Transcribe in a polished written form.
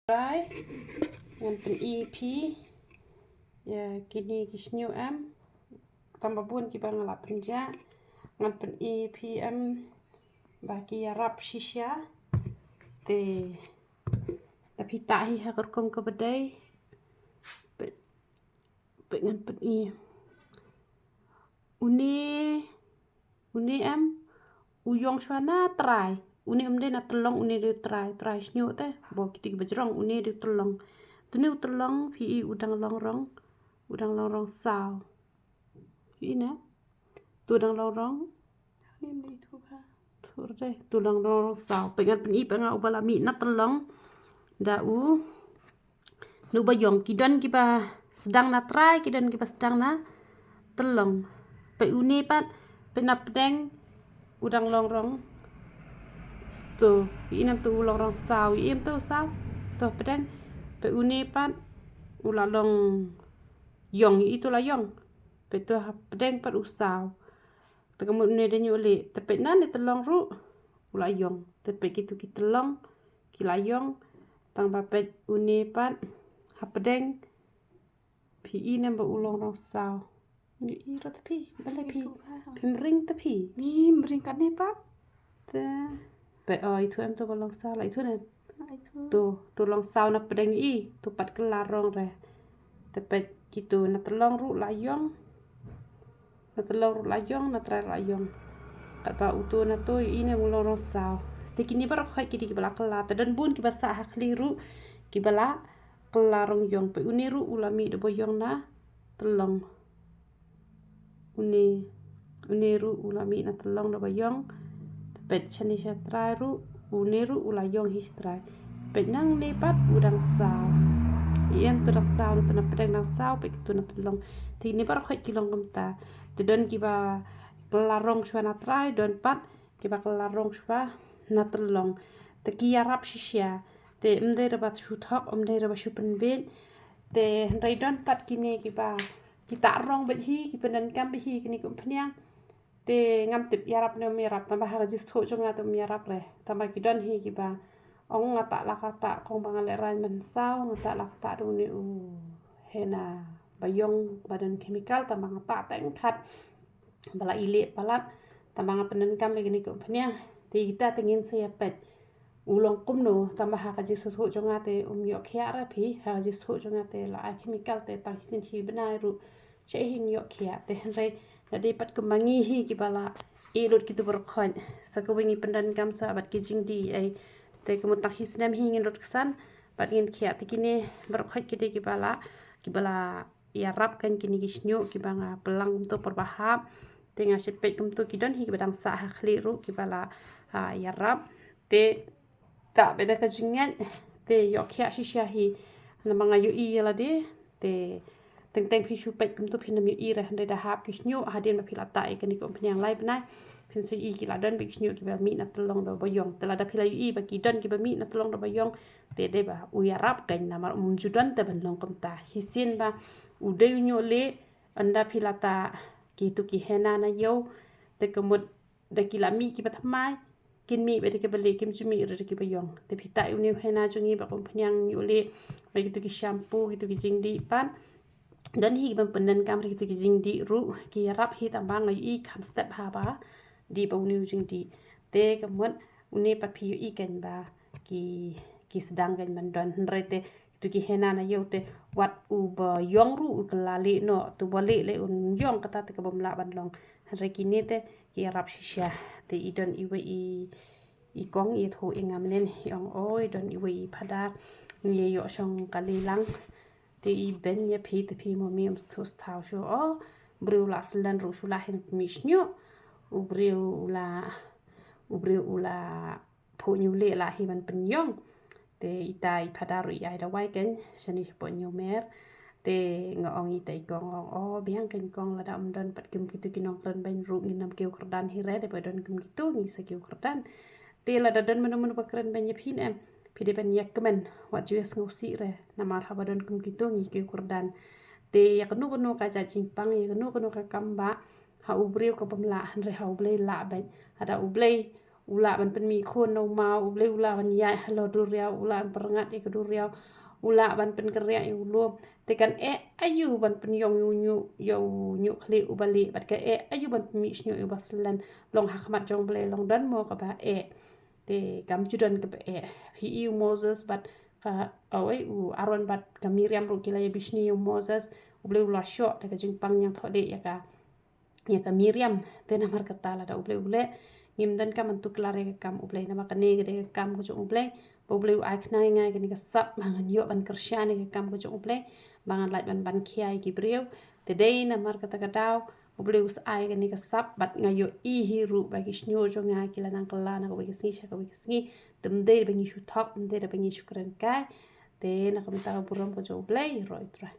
Trai ngan pen EP ya kini shñiuh tambah bun ki bang la penja ngan pen EP bagi rap shisha te tapi tahi hakerkom ke bedai pe ngan pen une uyong shwana trai une umde na telong une de trai shñiuh te bo kiti bajrong une de telong tuni telong phi udang long rong sao ina tu dang long rong ni mai tu ba tu de tu dang long sao pengan pen penga ubala mi na telong da nu bayong kidon kiba sedang na trai kidon kiba sedang na telong pe une pat penap deng udang long rong tu inam tu long rong sao im tu sao tu pedang pe une pat ula long yong itu la yong pe tu pedang pat usau te kamu ne de nyule te pe nan te long ru ula yong te pe kitu kitelong kilayong tang ba pe une pat ha pedang pi inam ba ulong rong sao ni ira te pi bale pi pimring te pi ni mring kan ne pat te pe itu tu balong sao la itu ne tu long sao na pedang tu pat kelarong re te pe kitu na telong ru la yong na telong ru la yong na trai la yong pat ba utu na tu ine mulong rong sao te kini bar khoi kidi bala kala te dan bun ki basa hakli ru ki bala kelarong yong pe uni ru ulami de boyong na telong une ru ulami na telong de boyong pet chani sha trai ru uneru ulayong his trai pet nang ne pat udang sao iem tu dang sao tu na pedang dang sao pet tu na tulong ti ni par khoi kilong kamta te don ki ba kelarong shwa na trai don pat ki ba kelarong shwa na tulong te ki arab shisha te mde rabat shuthok mde rabat shupen bet te rai don pat kini ki ba kita rong bet hi ki penan kam be hi kini kum phnyang te ngam tip yarap ne mirap tambah hajis tho jonga tu mirap le tambah kidon hi kiba ong ngata la kata kong bangale ran men sao ngata la kata du ni hena bayong badan chemical tambah ngata teng khat bala ile palat tambah ngapen kam begini ko phnya te kita tengin saya pet ulong kum no tambah hajis tho jonga te yo khya ra phi hajis tho jonga te la chemical te ta sin chi banai ru che hin yo khya te re jadi pat kemangi hi ki bala ilut kitu berkhon sakawingi pendan kam sahabat ki jingdi ai te kemutak hisnam hi ngin rot kesan pat ngin khia tikini berkhot kide ki bala ya rap kan kini ki shñiuh ki banga pelang tu perbahap tenga sepet kum tu kidon hi badang sa khli ru ki bala ya rap te ta beda ka jingan te yo khia shisha hi namanga yu i la de te teng phi shu pet kum tu phinam yu i ra hande da hap ki shñiuh hadin ma philata e kani ko phnyang lai bnai phin su i ki la don bi shñiuh ki ba mi na telong do boyong te la da phila yu i ba ki don ki ba mi na telong do boyong te de ba u ya rap kan na mar judon te ban long kom ta hisin ba u de nyu le anda philata ki tu ki hena na yo te kemut de ki la mi ki ba thamai kin mi be de ke bele kim chu mi re ki boyong te phita u ni hena chungi ba kom phnyang yu le ba ki tu ki shampoo ki tu ki jingdi pan dan hi ban penden kam ri tu ki jingdi ru ki rap hi tambang i kham step ha ba di ba uni jingdi te kamot uni pat phi i ken ba ki sedang kan man don rete tu ki hena na yo te wat u ba yong ru u kala le no tu ba le un yong kata te ka bam la ban long re ki ne te ki rap shisha te i don i we i kong i tho ingam nen yong oi don i we phada ni yo shong kali lang te i ben ya phi te phi mo mi sus thau shu o briu la slan ru shu la hen mi shñiuh u briu la pho nyu le la hi man pen yong te itai phada ru ai da wai ken shani po nyu mer te ngong i tai kong o biang ken kong la dam don pat kim kitu kinong ron ben ru nginam keu kerdan hi re de don kim kitu ngi se keu kerdan te la da don menu bakren ben ya phin pide ben yak kemen wat jues ngosi re namar habadon kum kitu ngi ke kurdan te yak nu ka ja jingpang yak nu ka kamba ha ubreu ka pamla han re ha ublei la ben ada ublei ula ban pen mi khon no mau ble ula ban ya halo duriau ula perengat e duriau ula ban pen keria e ulum tekan ayu ban pen yong nyu khli ubali bat ka ayu ban mi shñiuh baslan long hakmat jong ble long dan mo ka ba te kam judan ka ba hi Moses bat ka awai Aaron bat ka Miriam ru kila ya bishni Moses ble ula sho te ka jingpang yang thode ya ka Miriam te na mar kata la da ble ngim dan kam antu klare kam ble na makane gede kam ko jong ble ai khna ngai ke ni ka sap mangan yo ban kersyane ke kam ko jong ble mangan lait ban khiai ki breu te dei na mar kata ka daw ble us ai ke ni ka sap bat ngayo I hiru ba ki shñiuh jong ngai kila nang kala na ko be singi sha ko be singi tum de be ngi shu thok tum de be ngi shu kran kai te na kam ta buram ko jong ble roi Trai